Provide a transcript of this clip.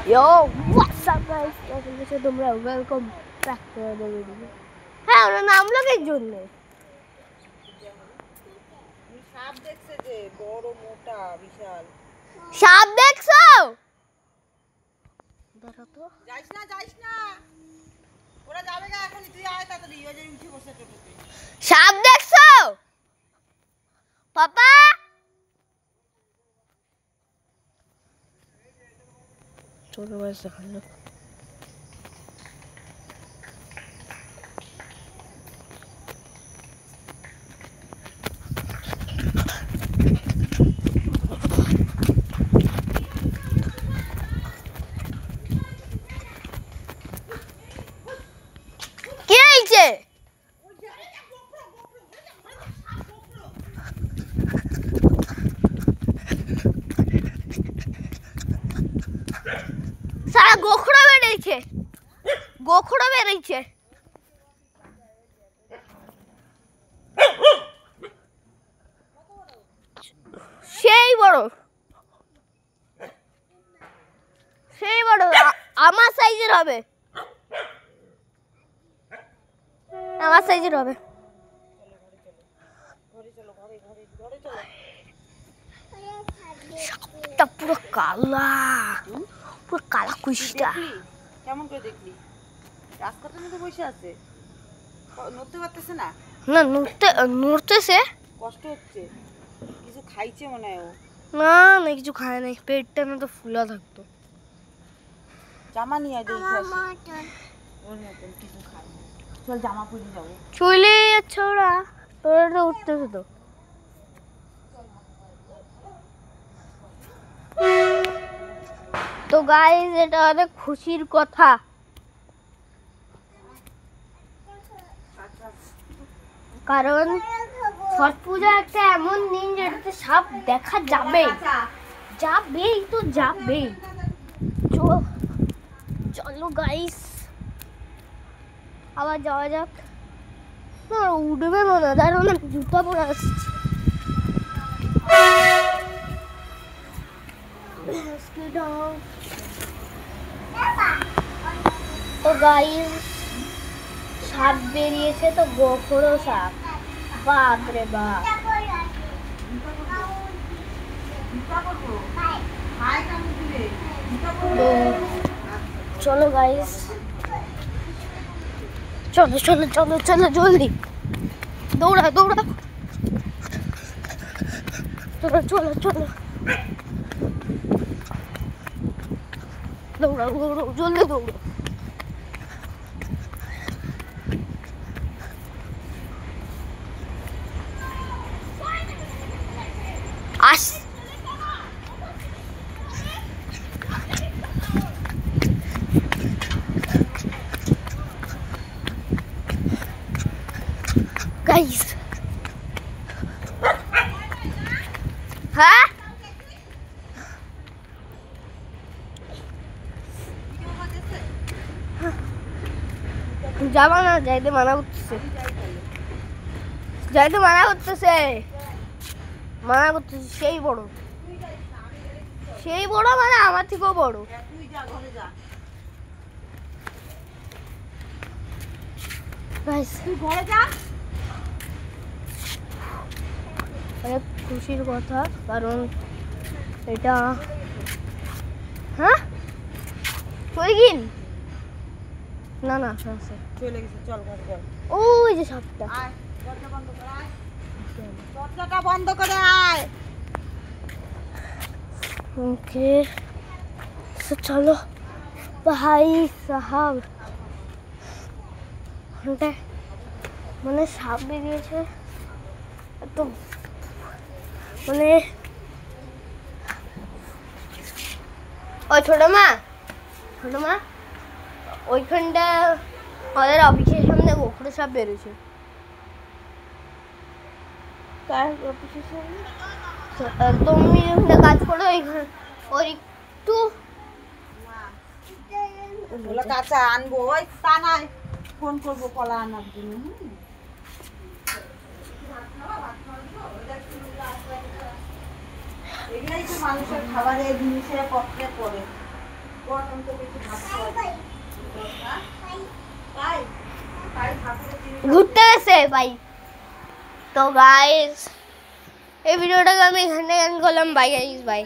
Yo, what's up guys? কেমন আছো তোমরা? Welcome back to other video. হ্যাঁ, ওর নাম লোকের জন্য সাপ দেখছে যে বড় মোটা বিশাল সাপ দেখছো? দেখো তো। যাইস না ওরা যাবে না এখন, তুই আয় তাড়াতাড়ি, ওই যে উঠে বসে টোটোতে। সাপ দেখছো পাপা? ছোট গাইস দেখালো। কি হয়েছে? সারা গোখরা বেরিয়েছে, গোখরা বেরিয়েছে। সেই বড়, সেই বড়, আমার সাইজের হবে, আমার সাইজের হবে। সাপটা পুরো কালা, পুরো কালা কুইশটা। কেমন করে দেখলি? রাস্তাটার মধ্যে বসে আছে, নড়তে পারতেছে না। না নড়তেছে, কষ্ট হচ্ছে, কিছু খাইছে মনে হয় ও। না না কিছু খায় নাই, পেটটা না তো ফুলা থাকতো। জামা নিয়ে আয় দেখে আসি, ওর মতন কিছু খায়। চল জামা পরে যাবো। চলে যাচ্ছে ওরা, তোরা উঠতেছে তো। তো গাইস, এটা অনেক খুশির কথা, কারণ ছট পূজা একটা এমন দিন যেটাতে সাপ দেখা যাবে, যাবেই তো যাবেই। চলো গাইস, আবার যাওয়া যাক। না উঠবে মনে হয়, দাঁড়াও না, জুতা পরে আসছি। তো গাইস, সাপ বেরিয়েছে, তো গোখরো সাপ, বাপ রে বাপ। তো চলো গাইস, চলো চলো চলো চলো জলদি, দৌড়া দৌড়া দৌড়া, চলো চলো দৌড়াও দৌড়াও, জলদি দৌড়ো। আস গাইস, হ্যাঁ যাবা না, যাইতে মানা করতেছে, যাইতে মানা করতেছে, মানা করতেছে। সেই বড়, সেই বড়, মানে আমার থেকেও বড়। তুই যা ঘরে যা, গাইস তুই ঘরে যা। অনেক খুশির কথা, কারণ এটা, হ্যাঁ চলে গিন, না না আছে, চলে গেছে, চল ঘরে চল। ওই যে সাপটা, আয় দরজা বন্ধ করে আয়, দরজাটা বন্ধ করে আয়। ওকে চলো ভাই সাহাব, মানে সাপ বেরিয়েছে তো, মানে ও ছোট মা ওইখানটা আমাদের অফিসের সামনে গোখরো সাপ বেরিয়েছে। কার অফিসের সামনে? তুমি ওখানে কাজ করো, ওই একটু ওগুলো কাঁচা আনবো, ওই তা নাই ফোন করবো কলা আনার জন্য। এগুলাই তো মানুষের খাবারের জিনিসের পত্রে পড়ে। ঘুরতে গেছে ভাই। তো গাইস এই ভিডিওটাকে আমি এখানে এন্ড করলাম। Bye guys, by.